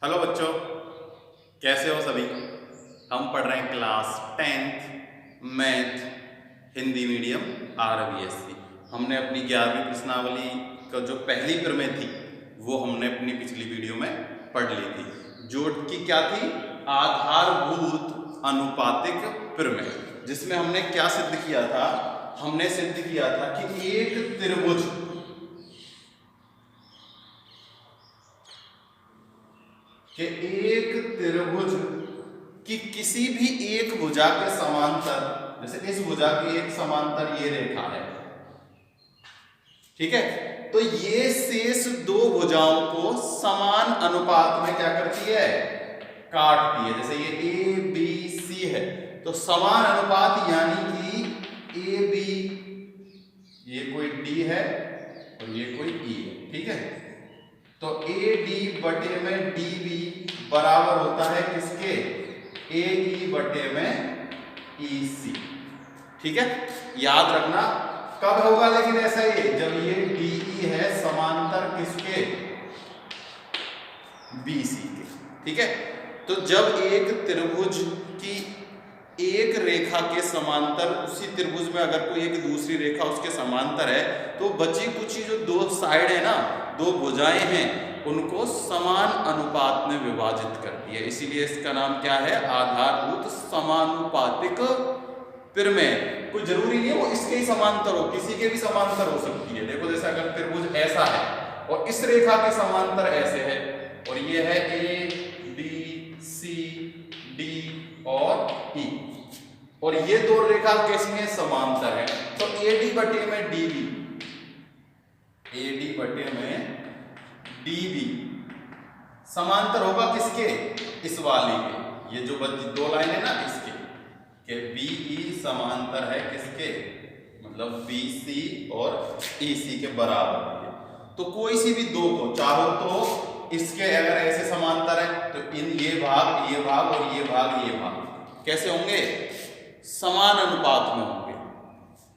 Hello बच्चों, कैसे हो सभी। हम पढ़ रहे हैं class 10th math Hindi medium RBSC। हमने अपनी 11वीं प्रश्नावली का जो पहली प्रमेय थी वो हमने अपनी पिछली वीडियो में पढ़ ली थी, जो कि क्या थी, आधारभूत अनुपातिक प्रमेय, जिसमें हमने क्या सिद्ध किया था। हमने सिद्ध किया था कि एक त्रिभुज की किसी भी एक भुजा के समांतर, जैसे इस भुजा की एक समांतर ये रेखा है, ठीक है, तो ये शेष दो भुजाओं को समान अनुपात में क्या करती है, काटती है। जैसे ये ABC है तो समान अनुपात, यानी कि AB, ये कोई D है और ये कोई E है, ठीक है, तो AD बटे में DB बराबर होता है किसके, AE बटे में EC, ठीक है। याद रखना कब होगा लेकिन ऐसा ही, जब ये DE है समांतर किसके, BC के, ठीक है। तो जब एक त्रिभुज की एक रेखा के समांतर, उसी त्रिभुज में अगर कोई एक दूसरी रेखा उसके समांतर है, तो बची कुछ जो दो साइड है ना, दो भुजाएं हैं, उनको समान अनुपात में विभाजित करती है। इसीलिए इसका नाम क्या है, आधारभूत समानुपातिक प्रमेय। कोई जरूरी नहीं है वो इसके ही समांतर हो, किसी के भी समांतर हो सकती है। देखो जैसे अगर त्रिभुज ऐसा है और इस रेखा के समांतर ऐसे है, और ये है ABCD और E, और ये दो रेखा कैसी है, समांतर है, तो AD बटे में DB, AD बटे में DB समांतर होगा किसके, इस वाली के, ये जो दो लाइन है ना इसके, के BE समांतर है किसके, मतलब BC और EC के बराबर है। तो कोई सी भी दो को चाहो तो इसके अगर ऐसे समांतर है तो इन ये भाग और ये भाग कैसे होंगे, समान अनुपात में होंगे।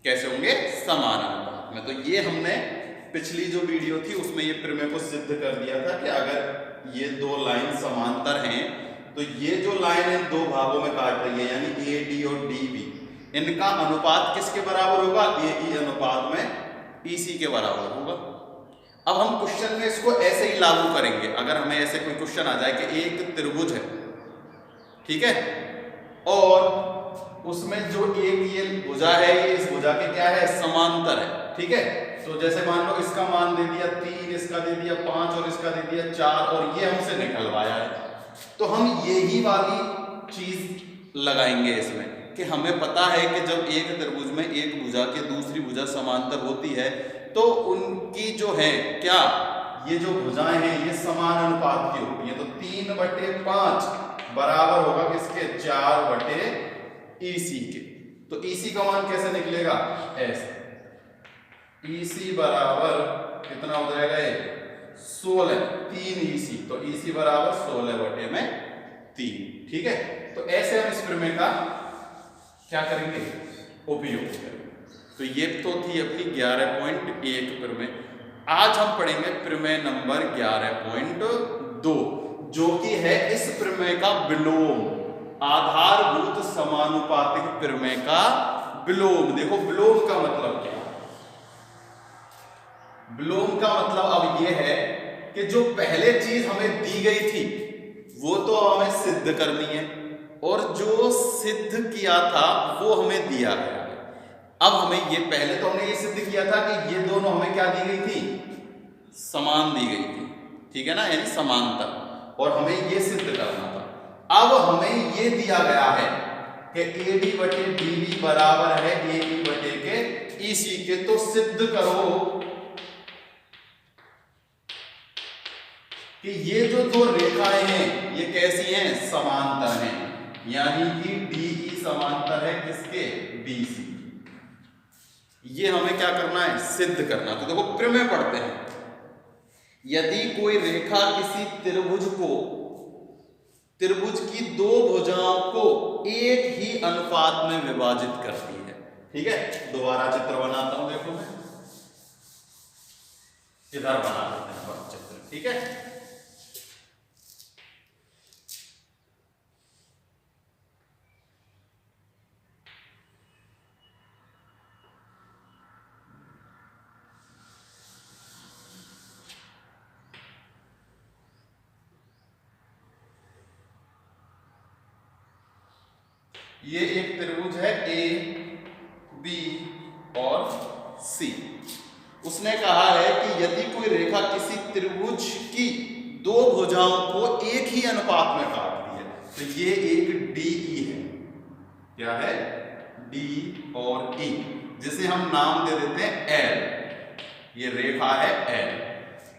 कैसे होंगे, समान अनुपात में। तो ये हमने पिछली जो वीडियो थी उसमें ये प्रमेय को सिद्ध कर दिया था कि अगर ये दो लाइन समांतर हैं तो ये जो लाइन है दो भागों में काट रही है, यानी AD और DB, इनका अनुपात किसके बराबर होगा, AE अनुपात में EC के बराबर होगा। अब हम क्वेश्चन में इसको ऐसे ही लागू करेंगे। अगर हमें ऐसे कोई क्वेश्चन आ जाए कि एक त्रिभुज है, ठीक है, और उसमें जो एक ये भुजा है, ये इस भुजा के क्या है, समांतर है, ठीक है। तो जैसे मान लो इसका मान दे दिया 3, इसका दे दिया 5 और इसका दे दिया 4, और ये हमसे निकलवाया है, तो हम यही वाली चीज लगाएंगे इसमें कि हमें पता है कि जब एक त्रिभुज में एक भुजा के दूसरी भुजा समांतर होती है तो उनकी जो है क्या, ये जो भुजाएं हैं ये समान अनुपात की होती है। तो 3/5 बराबर होगा किसके, 4/EC के। तो EC का मान कैसे निकलेगा, ऐसे, EC बराबर कितना हो जाएगा, 16, 3EC, तो EC बराबर 16/3, ठीक है। तो ऐसे हम इस प्रमेय का क्या करेंगे, उपयोग करेंगे। तो ये तो थी अपनी 11.1 प्रमेय। आज हम पढ़ेंगे प्रमेय नंबर 11.2, जो कि है इस प्रमेय का विलोम, आधारभूत समानुपातिक प्रमेय का विलोम। देखो विलोम का मतलब क्या है, विलोम का मतलब अब यह है कि जो पहले चीज हमें दी गई थी वो तो हमें सिद्ध करनी है, और जो सिद्ध किया था वो हमें दिया गया। अब हमें ये, पहले तो हमने ये सिद्ध किया था कि ये दोनों हमें क्या दी गई थी, समान दी गई थी, ठीक है ना, यानी समांतर, और हमें ये सिद्ध करना था। अब हमें ये दिया गया है कि AD बटे DB बराबर है AE बटे के EC के। तो सिद्ध करो कि ये जो दो रेखाएं हैं ये कैसी हैं, समांतर हैं, यानी कि DE समांतर है किसके, BC। ये हमें क्या करना है, सिद्ध करना। तो देखो प्रमेय पढ़ते हैं। यदि कोई रेखा किसी त्रिभुज की दो भुजाओं को एक ही अनुपात में विभाजित करती है, ठीक है। दोबारा चित्र बनाता हूं, देखो मैं इधर बना लेते हैं चित्र, ठीक है। ये एक त्रिभुज है ए बी और सी। उसने कहा है कि यदि कोई रेखा किसी त्रिभुज की दो भुजाओं को एक ही अनुपात में काटती है तो ये एक डीई है। क्या है? डी और ई, जिसे हम नाम दे देते हैं एल। ये रेखा है एल,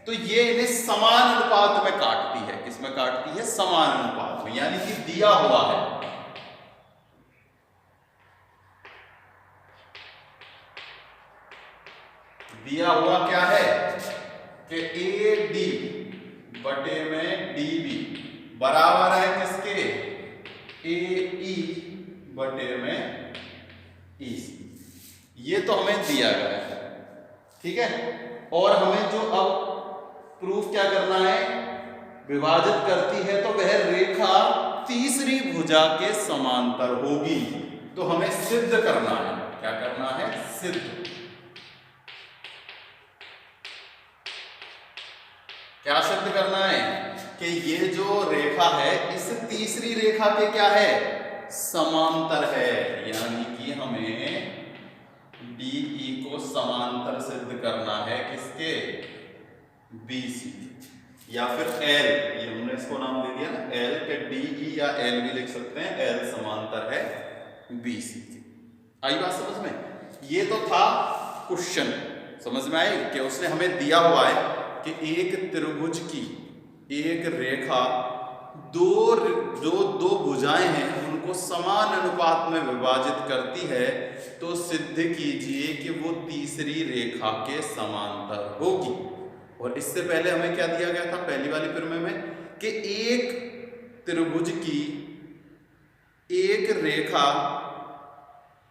तो ये इन्हें समान अनुपात में काटती है। किसमें काटती है? समान अनुपात में, यानी कि दिया हुआ है। दिया हुआ क्या है कि ए डी बटे में डी बी बराबर है किसके? ए ई बटे में ई सी। ये तो हमें दिया गया है, ठीक है। और हमें जो अब प्रूफ क्या करना है, विभाजित करती है तो वह रेखा तीसरी भुजा के समांतर होगी। तो हमें सिद्ध करना है। क्या करना है? सिद्ध। क्या सिद्ध करना है? कि ये जो रेखा है इस तीसरी रेखा के क्या है? समांतर है। यानी कि हमें DE को समांतर सिद्ध करना है किसके? BC या फिर L। ये हमने इसको नाम दे दिया ना L के, DE या L भी लिख सकते हैं। L समांतर है BC के। आई बात समझ में? ये तो था क्वेश्चन, समझ में आई कि उसने हमें दिया हुआ है कि एक त्रिभुज की एक रेखा जो दो भुजाएं हैं उनको समान अनुपात में विभाजित करती है, तो सिद्ध कीजिए कि वो तीसरी रेखा के समांतर होगी। और इससे पहले हमें क्या दिया गया था पहली वाली प्रमेय में कि एक त्रिभुज की एक रेखा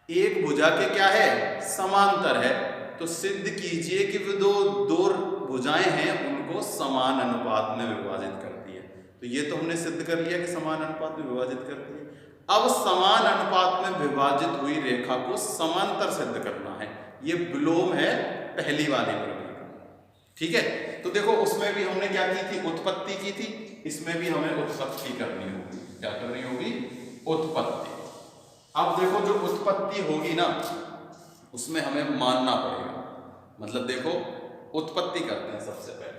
एक भुजा के क्या है? समांतर है। तो सिद्ध कीजिए कि वो दो भुजाएं हैं उनको समान अनुपात में विभाजित करती है। तो ये तो हमने सिद्ध कर लिया कि समान अनुपात में विभाजित करती है। अब समान अनुपात में विभाजित हुई रेखा को समांतर सिद्ध करना है। ये विलोम है पहली वाली प्रमेय का, ठीक है। तो देखो उसमें भी हमने क्या की थी? उत्पत्ति की थी। इसमें भी हमें उत्पत्ति करनी होगी। क्या करनी होगी? उत्पत्ति। अब देखो जो उत्पत्ति होगी ना उसमें हमें मानना पड़ेगा। मतलब देखो उत्पत्ति करते हैं। सबसे पहले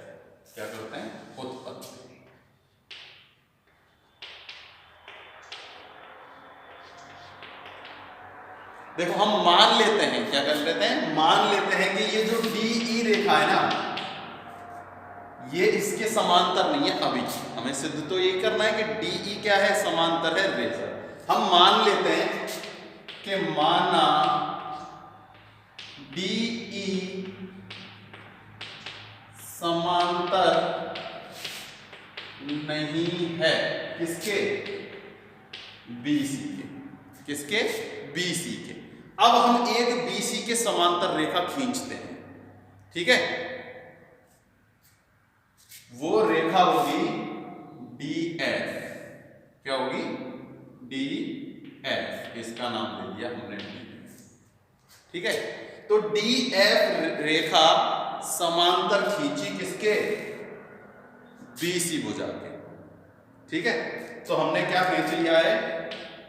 क्या करते हैं? उत्पत्ति। देखो हम मान लेते हैं, क्या कर लेते हैं? मान लेते हैं कि ये जो DE रेखा है ना ये इसके समांतर नहीं है। अभी हमें सिद्ध तो ये करना है कि DE क्या है? समांतर है रेखा। हम मान लेते हैं कि माना DE समांतर नहीं है किसके? BC के। किसके? BC के। अब हम एक BC के समांतर रेखा खींचते हैं, ठीक है। वो रेखा होगी DF। क्या होगी? DF। इसका नाम दे दिया हमने DF, ठीक है। तो DF रेखा समांतर खींची किसके? BC भुजा के, ठीक है। तो हमने क्या खींच लिया है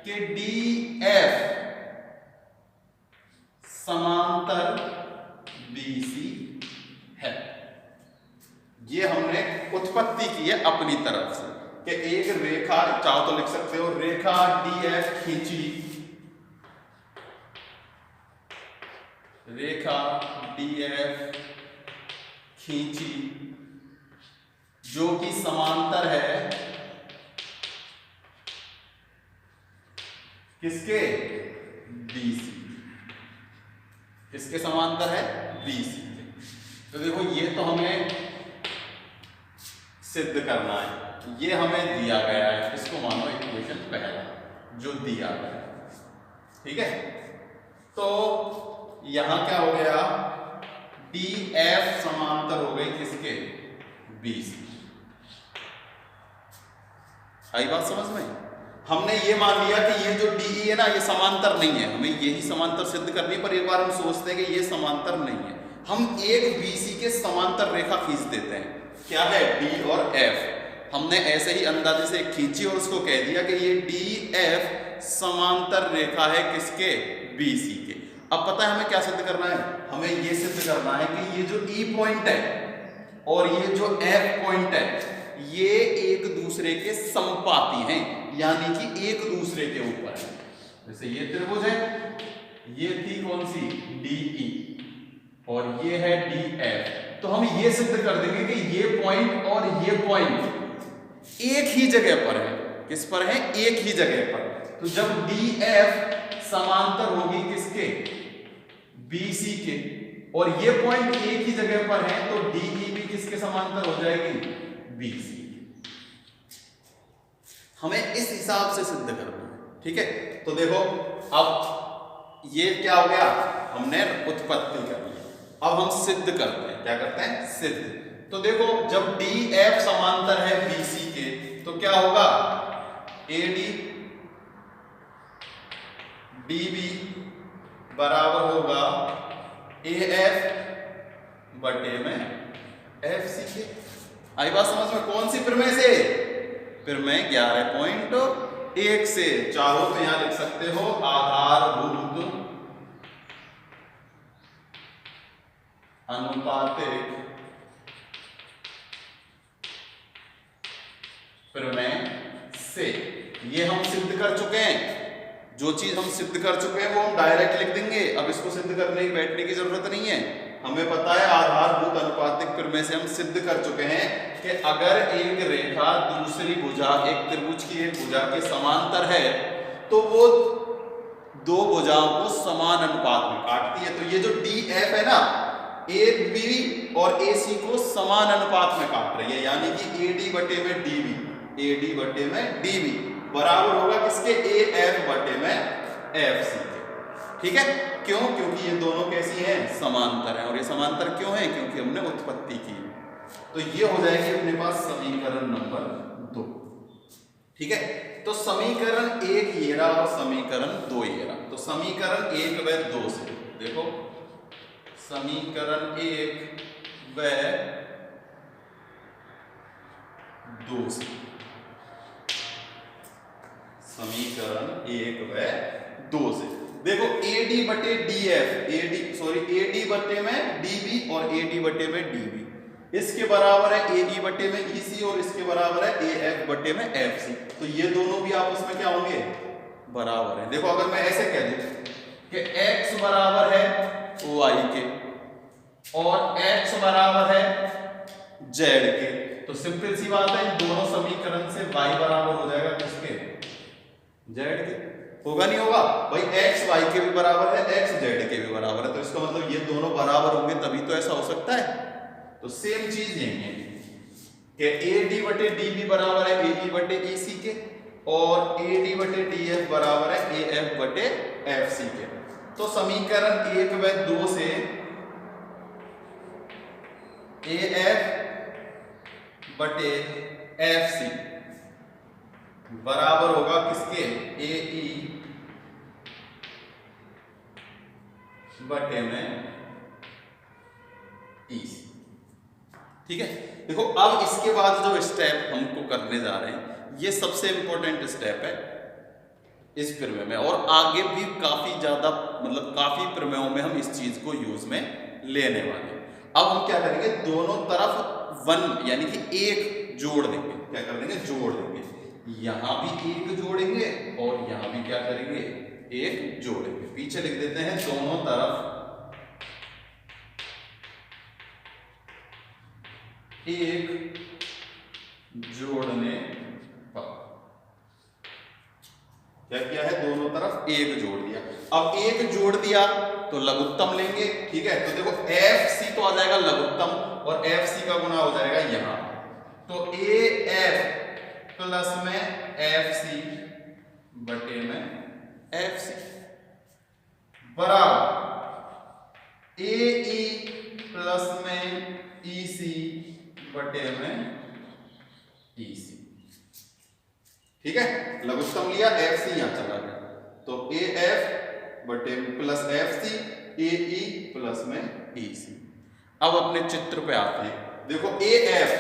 कि DF समांतर BC है। ये हमने उत्पत्ति की है अपनी तरफ से कि एक रेखा, चाहो तो लिख सकते हो, रेखा DF खींची, रेखा DF खींची जो कि समांतर है किसके? BC। किसके समांतर है? BC के। तो देखो ये तो हमें सिद्ध करना है। ये हमें दिया गया है, इसको मानो इक्वेशन पहला जो दिया गया है, ठीक है। तो यहां क्या हो गया? DF समांतर हो गई किसके? BC। आई बात समझ में? हमने ये मान लिया कि ये जो DE है ना ये समांतर नहीं है। हमें यही समांतर सिद्ध करनी है, पर एक बार हम सोचते हैं कि ये समांतर नहीं है। हम एक BC के समांतर रेखा खींच देते हैं। क्या है? D और F। हमने ऐसे ही अंदाजे से खींची और उसको कह दिया कि ये DF समांतर रेखा है किसके, BC के। अब पता है हमें क्या सिद्ध करना है, हमें ये सिद्ध करना है कि ये जो E पॉइंट है और ये जो F पॉइंट है ये एक दूसरे के समपाती हैं, यानी कि एक दूसरे के ऊपर है। जैसे ये त्रिभुज है, ये थी कौन सी, DE, और ये है DF। तो हम ये सिद्ध कर देंगे कि ये पॉइंट और ये पॉइंट एक ही जगह पर है। किस पर है, एक ही जगह पर। तो जब DF समांतर होगी किसके, BC के, और ये पॉइंट एक ही जगह पर है तो DE भी किसके समांतर हो जाएगी, BC। हमें इस हिसाब से सिद्ध करना है, ठीक है। तो देखो अब ये क्या हो गया, हमने उत्पत्ति कर ली। अब हम सिद्ध करते हैं, क्या करते हैं, सिद्ध। तो देखो जब DF समांतर है BC के तो क्या होगा, AD DB बराबर होगा AF बटे में FC के। आई बात समझ में, कौन सी प्रमेय से, प्रमेय 11.1 से। चाहो तो यहां लिख सकते हो आधारभूत अनुपातिक प्रमेय से। ये हम सिद्ध कर चुके हैं, जो चीज हम सिद्ध कर चुके हैं वो हम डायरेक्ट लिख देंगे। अब इसको सिद्ध करने की बैठने की जरूरत नहीं है, हमें पता है आधारभूत अनुपातिक प्रमेय से हम सिद्ध कर चुके हैं कि अगर एक रेखा दूसरी भुजा, एक त्रिभुज की एक भुजा के समांतर है तो वो दो भुजाओं को समान अनुपात में काटती है। तो ये जो DF है ना, AB और AC को समान अनुपात में काट रही है, यानी कि AD बटे में DB, AD बटे में DB बराबर होगा किसके, AF बटे में FC के। ठीक है, क्यों, क्योंकि ये दोनों कैसी हैं, समांतर हैं। और ये समांतर क्यों है, क्योंकि हमने उत्पत्ति की। तो ये हो जाएगी अपने पास समीकरण नंबर 2। ठीक है, तो समीकरण 1 ये रहा और समीकरण 2 ये रहा। तो समीकरण 1 व 2 से देखो, समीकरण 1 व 2 से, समीकरण 1 व 2 से देखो, AD बटे DF, AD बटे में DB और AD बटे में DB, इसके बराबर है AE बटे में EC और इसके बराबर है AF बटे में FC। तो ये दोनों भी आपस में क्या होंगे, बराबर है। देखो अगर मैं ऐसे कह दूं कि X बराबर है Y के और X बराबर है Z के, तो सिंपल सी बात है, इन दोनों समीकरण से Y बराबर हो जाएगा किसके, Z के। होगा नहीं होगा भाई, X Y के भी बराबर है, X Z के भी बराबर है, तो इसका मतलब ये दोनों बराबर होंगे तभी तो ऐसा हो सकता है। तो सेम चीज यही है कि AD बटे DB बराबर है AE बटे EC के और AD बटे DF बराबर है AF बटे FC के। तो समीकरण 1 व 2 से AF बटे FC बराबर होगा किसके, AE बटे में EC। ठीक है, देखो अब इसके बाद जो स्टेप हमको करने जा रहे हैं ये सबसे इंपॉर्टेंट स्टेप है इस प्रमेय में, और आगे भी काफी ज्यादा मतलब काफी प्रमेयों में हम इस चीज को यूज में लेने वाले हैं। अब हम क्या करेंगे, दोनों तरफ 1 यानी कि 1 जोड़ देंगे। क्या कर देंगे, जोड़ देंगे। यहां भी 1 जोड़ेंगे और यहां भी क्या करेंगे, 1 जोड़ेंगे। पीछे लिख देते हैं दोनों तरफ 1 जोड़ने पर। क्या किया है, दोनों तरफ 1 जोड़ दिया। अब 1 जोड़ दिया तो लघुत्तम लेंगे। ठीक है, तो देखो FC तो आ जाएगा लघुत्तम और FC का गुना हो जाएगा यहां, तो AF प्लस में FC बटे में FC बराबर AE प्लस में EC बटे में EC। ठीक है, लघुत्तम लिया, FC यहां चला गया, तो AF बटे प्लस FC, AE प्लस में EC। अब अपने चित्र पे आते हैं। देखो AF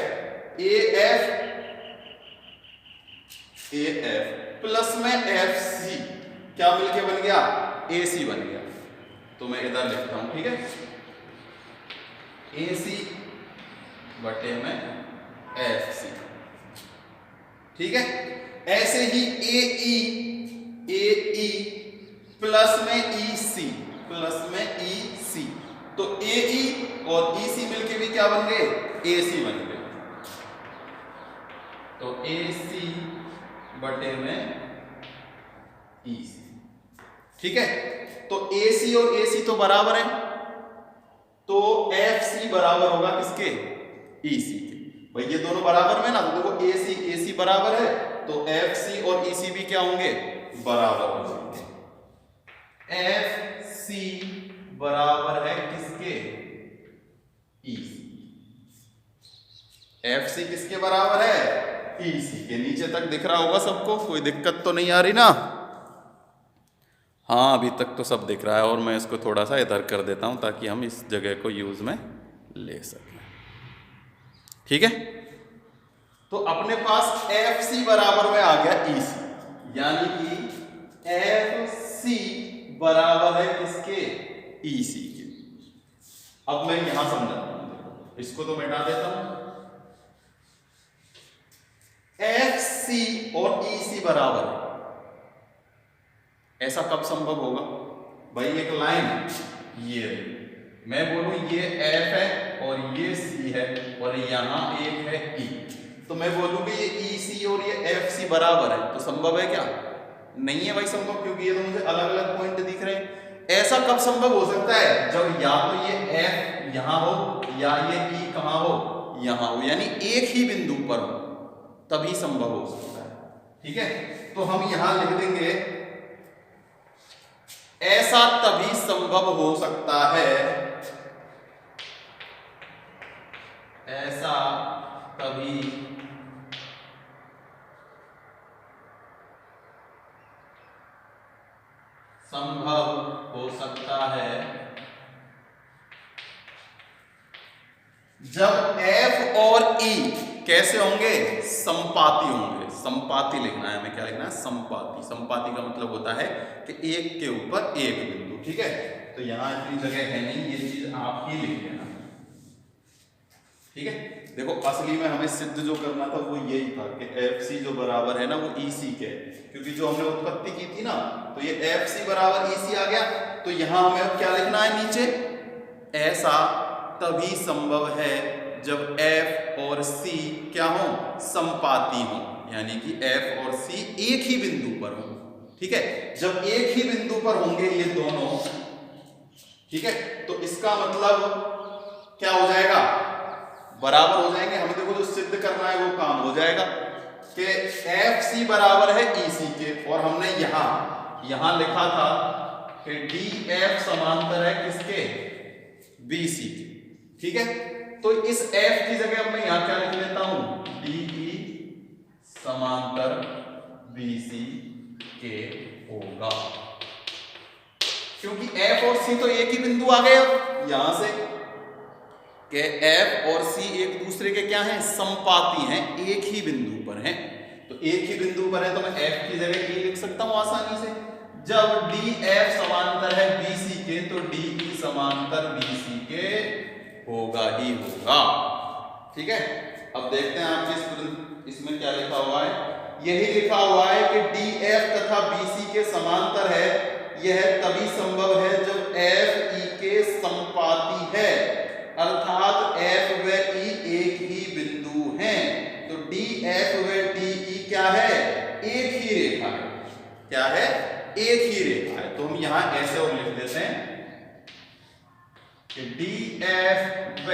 प्लस में FC क्या मिलके बन गया, AC बन गया। तो मैं इधर लिखता हूं, ठीक है, AC बटे में FC, ठीक है। ऐसे ही AE प्लस में EC, तो AE और EC मिलके भी क्या बन गए, AC बन गए। तो AC बटे में EC, ठीक है। तो AC और AC तो बराबर है, तो FC बराबर होगा किसके, EC के। भाई ये दोनों बराबर में ना, तो देखो AC बराबर है, तो FC और EC भी क्या होंगे, बराबर हो जाएंगे। FC बराबर है किसके, EC। FC किसके बराबर है, EC के। नीचे तक दिख रहा होगा सबको, कोई दिक्कत तो नहीं आ रही ना? हाँ अभी तक तो सब दिख रहा है, और मैं इसको थोड़ा सा इधर कर देता हूं ताकि हम इस जगह को यूज में ले सकें, ठीक है। तो अपने पास FC बराबर में आ गया EC, यानी कि FC बराबर है किसके, EC के। अब मैं यहां समझाता हूं, इसको तो मिटा देता हूं। FC और EC बराबर है, ऐसा कब संभव होगा? भाई एक लाइन ये, मैं बोलूं ये F है और ये C है और यहां एक है E, तो मैं बोलूं कि ये EC और ये FC बराबर है, तो संभव है क्या? नहीं है भाई संभव, क्योंकि ये तो मुझे अलग अलग पॉइंट दिख रहे हैं। ऐसा कब संभव हो सकता है? जब या तो ये F यहां हो या ये E कहां हो, यहां हो, यानी एक ही बिंदु पर हो, तभी संभव हो सकता है, ठीक है। तो हम यहां लिख देंगे ऐसा तभी संभव हो सकता है, ऐसा तभी संभव हो सकता है जब F और E कैसे होंगे, संपाती होंगे। संपाती लिखना है हमें, क्या लिखना है, संपाती। संपाती का मतलब होता है कि एक के ऊपर एक बिंदु, ठीक है। तो यहां इतनी जगह है नहीं, ये चीज आप ही लिख लेना, ठीक है। देखो असली में हमें सिद्ध जो करना था वो यही था कि FC जो बराबर है ना वो EC के, क्योंकि जो हमने उत्पत्ति की थी ना, तो ये FC बराबर EC आ गया। तो यहां हमें अब क्या लिखना है नीचे, ऐसा तभी संभव है जब F और C क्या हो, संपाती हो, यानी कि F और C एक ही बिंदु पर हो, ठीक है। जब एक ही बिंदु पर होंगे ये दोनों, ठीक है, तो इसका मतलब क्या हो जाएगा, बराबर हो जाएंगे। हमें देखो जो सिद्ध करना है वो काम हो जाएगा कि FC बराबर है EC के, और हमने यहां लिखा था कि DF समांतर है किसके, BC के, ठीक है। तो इस F की जगह मैं यहां क्या लिख लेता हूं, DE समांतर BC के होगा, क्योंकि F और C तो एक ही बिंदु आ गए। अब यहां से कि F और C एक दूसरे के क्या हैं, संपाती हैं, एक ही बिंदु पर हैं। तो एक ही बिंदु पर है तो मैं F की जगह E लिख सकता हूं आसानी से। जब DF समांतर है BC के, तो DE समांतर BC के होगा ही होगा, ठीक है। अब देखते हैं आपके इसमें क्या लिखा हुआ है। यही लिखा हुआ है कि DF तथा BC के समांतर है, यह तभी संभव है जब F E के संपाती है, अर्थात F व E एक ही बिंदु हैं। तो DF व DE क्या है, एक ही रेखा है, क्या है, एक ही रेखा है। तो हम यहां ऐसे और लिख देते हैं कि DF व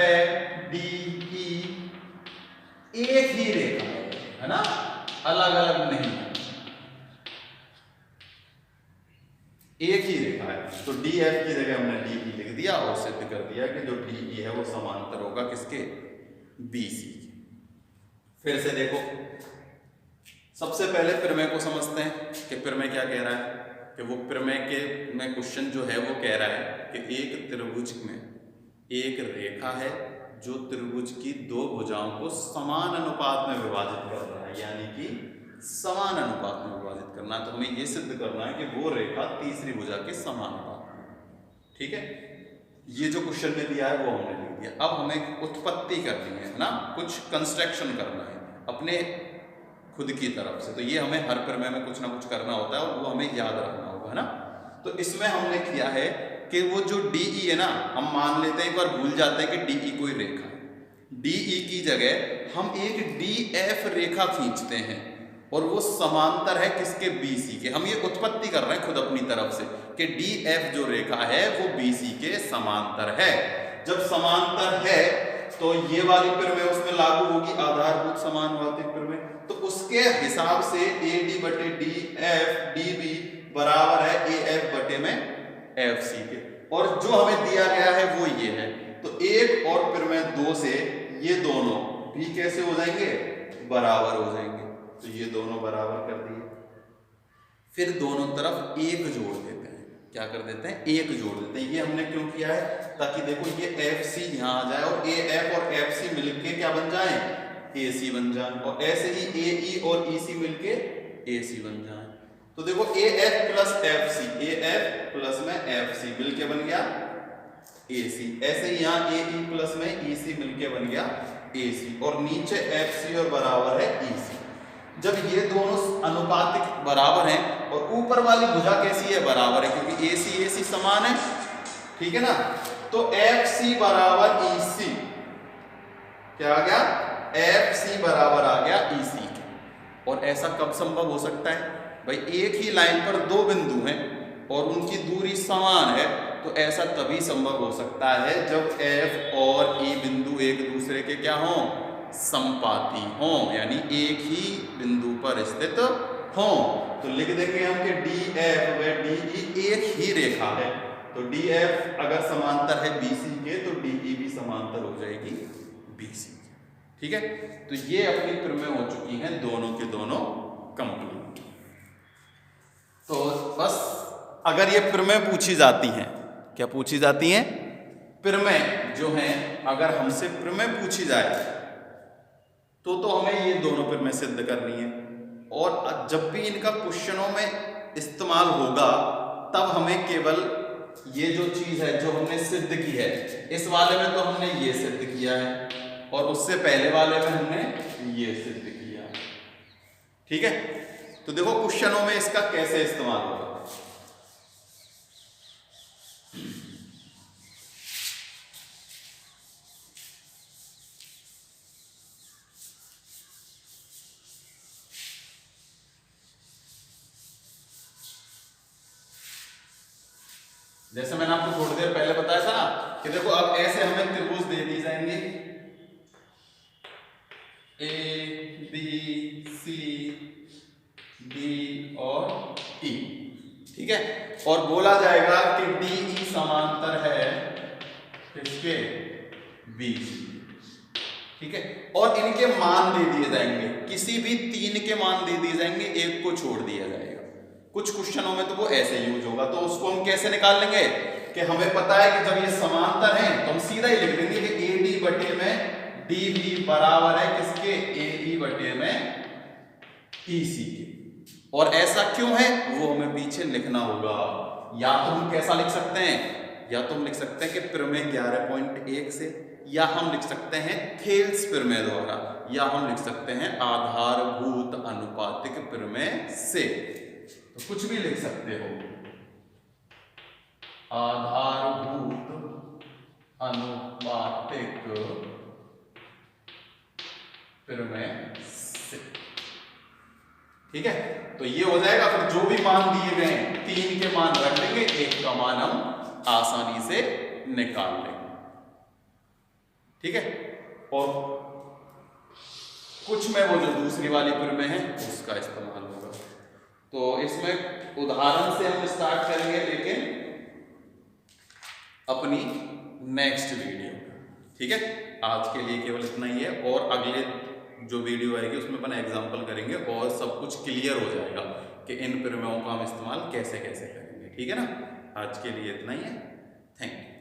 DE एक ही रेखा है ना, अलग अलग नहीं, एक ही रेखा है। तो DF की जगह हमने DE लिख दिया और सिद्ध कर दिया कि जो DE है वो समांतर होगा किसके, BC। फिर से देखो, सबसे पहले प्रमेय को समझते हैं कि प्रमेय क्या कह रहा है। कि वो प्रमेय के में क्वेश्चन जो है वो कह रहा है कि एक त्रिभुज में एक रेखा है जो त्रिभुज की दो भुजाओं को समान अनुपात में विभाजित कर रहा है, यानी कि समान अनुपात में विभाजित करना है। तो हमें ये सिद्ध करना है कि वो रेखा तीसरी भुजा के समानुपात में। ठीक है, ये जो क्वेश्चन में दिया है वो हमने लिख दिया। अब हमें उत्पत्ति करनी है ना, कुछ कंस्ट्रक्शन करना है अपने खुद की तरफ से। तो ये हमें हर प्रमेय में कुछ ना कुछ करना होता है और वो हमें याद रखना होगा, है ना। तो इसमें हमने किया है कि वो जो DE है ना, हम मान लेते हैं, एक बार भूल जाते हैं कि DE कोई रेखा है। DE की जगह हम एक DF रेखा खींचते हैं और वो समांतर है किसके, BC के। हम ये उत्पत्ति कर रहे हैं खुद अपनी तरफ से कि DF जो रेखा है वो BC के समांतर है। जब समांतर है तो ये वाली प्रमेय उसमें लागू होगी, आधारभूत समानुपातिक प्रमेय। तो उसके हिसाब से AD बटे DF DB बराबर है AF बटे में FC के। और जो हमें दिया गया है वो ये है। तो एक और प्रमेय 2 से ये दोनों भी कैसे हो जाएंगे, बराबर हो जाएंगे। तो ये दोनों बराबर कर दिए। फिर दोनों तरफ 1 जोड़ देते हैं। क्या कर देते हैं, 1 जोड़ देते हैं। ये हमने क्यों किया है, ताकि देखो ये FC यहाँ आ जाए और AF और FC मिलके क्या बन जाए, AC बन जाए। और ऐसे ही AE और EC मिलके AC बन जाए। तो देखो AF plus FC, AF plus में FC मिलके बन गया AC। ऐसे ही यहाँ AE प्लस में EC मिलके बन गया AC। और नीचे FC और बराबर है EC। जब ये दोनों अनुपातिक बराबर हैं और ऊपर वाली भुजा कैसी है, बराबर है, क्योंकि AC समान है। ठीक है ना। तो FC बराबर EC क्या आ गया, FC बराबर आ गया EC के। और ऐसा कब संभव हो सकता है भाई, एक ही लाइन पर 2 बिंदु हैं और उनकी दूरी समान है। तो ऐसा तभी संभव हो सकता है जब F और E बिंदु एक दूसरे के क्या हों, समपाती हों, यानी एक ही बिंदु पर स्थित हों। तो लिख देंगे हम कि DF व DE एक ही रेखा है। तो DF अगर समांतर है BC के तो DE भी समांतर हो जाएगी BC के। ठीक है, तो ये अपनी प्रमेय हो चुकी हैं दोनों के दोनों कंप्लीट। तो बस अगर ये प्रमेय पूछी जाती हैं, क्या पूछी जाती हैं, प्रमेय जो हैं, अगर हमसे प्रमेय पूछी जाए तो हमें ये दोनों प्रमेय सिद्ध करनी है। और जब भी इनका क्वेश्चनों में इस्तेमाल होगा तब हमें केवल ये जो चीज है जो हमने सिद्ध की है, इस वाले में तो हमने ये सिद्ध किया है और उससे पहले वाले में हमने ये सिद्ध किया। ठीक है, तो देखो क्वेश्चनों में इसका कैसे इस्तेमाल होगा। जैसे मैंने आपको थोड़ी देर पहले बताया था ना कि देखो अब ऐसे हमें त्रिभुज दे दी जाएंगे A B C D और E। ठीक है, और बोला जाएगा कि DE समांतर है किसके, BC। ठीक है, और इनके मान दे दिए जाएंगे, किसी भी 3 के मान दे दिए जाएंगे, एक को छोड़ दिया जाएगा। कुछ क्वेश्चनों में तो वो ऐसे यूज होगा। तो उसको हम कैसे निकाल लेंगे कि हमें पता है कि जब ये समांतर हैं तो हम सीधा ही लिख देंगे कि AD बटे में DB बराबर है किसके, AE बटे में EC के। और ऐसा क्यों है वो हमें पीछे लिखना होगा। या तो हम कैसा लिख सकते हैं, या तो हम लिख सकते हैं कि प्रमेय 11.1 से, या हम लिख सकते हैं थेल्स प्रमेय द्वारा, या हम लिख सकते हैं आधारभूत अनुपातिक प्रमेय से। तो कुछ भी लिख सकते हो, आधारभूत अनुपातिक प्रमेय से। ठीक है, तो ये हो जाएगा। फिर जो भी मान दिए गए 3 के मान रख लेंगे, 1 का मान हम आसानी से निकाल लेंगे। ठीक है, और कुछ में वो जो दूसरी वाली प्रमेय है उसका इस्तेमाल होगा। तो इसमें उदाहरण से हम स्टार्ट करेंगे, लेकिन अपनी नेक्स्ट वीडियो। ठीक है, आज के लिए केवल इतना ही है, और अगले जो वीडियो आएगी उसमें अपन एग्जाम्पल करेंगे और सब कुछ क्लियर हो जाएगा कि इन प्रमेयों का हम इस्तेमाल कैसे कैसे करेंगे। ठीक है ना, आज के लिए इतना ही है। Thank you.